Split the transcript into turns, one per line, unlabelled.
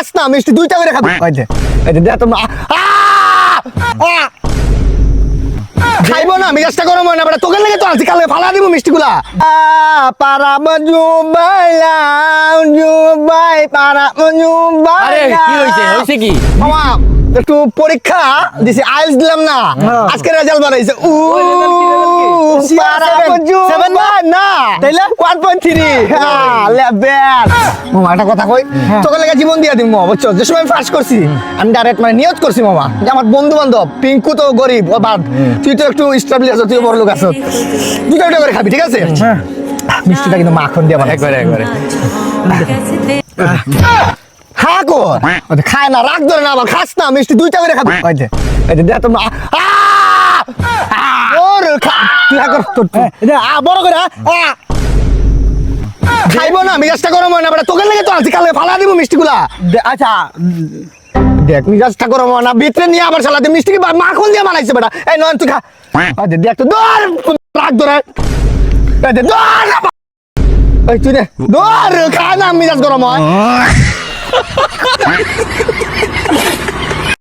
খাস না মিষ্টি দুইটা করে খাবি এই যে দেখ তো খাইবো না মিজাজটা গরম হয় না বেটা তোকে লেগে তো আনছি কালকে ফালা দিব মিষ্টিগুলা পারাব জুবাই পারাব জুবাই
আরে কি হইছে কি
মামা একটু পরীক্ষা দিছি আইএলটিএস দিলাম না আজকে রেজাল্ট বানাইছে পারাব জুবাই না তাইলে 1.3 লেভেল মামা একটা কথা কই তোকে লেগে জীবন দিয়া দিম মামা বুঝছো যে সময় ফার্স্ট করছি আমি ডাইরেক্ট মানে নিয়ত করছি মামা যে আমার বন্ধু বান্ধব পিঙ্কু তো গরিব ও বাদ তুই তো একটু স্টেবল আছো তুই বড় লোক আছো দুটো করে খাবি ঠিক আছে মিষ্টিটা কিন্তু মাখন দিয়ে বানাই
একবারে
হা কর খায় না রাগ ধরে না আবার খাস না মিষ্টি দুইটা করে খাবি এই যে দেখ তো ওর খা তুই হা কর তোর বড় করে খাইবো না মিজাজটা গরম হয় না বেটা তোকে লেগে তো আনছি কালকে ফালা দিব মিষ্টিগুলা
আচ্ছা
দেখ মিজাজটা গরম হয় না ভিতরে নিয়ে আবার সালাতে মিষ্টি কি মাখন দিয়ে বানাইছে বেটা এই নয়ন তুই খা দেখ তো দৌড় রাগ ধরে এই দে দৌড় এই তুই দে দৌড় খা না মিজাজ গরম হয়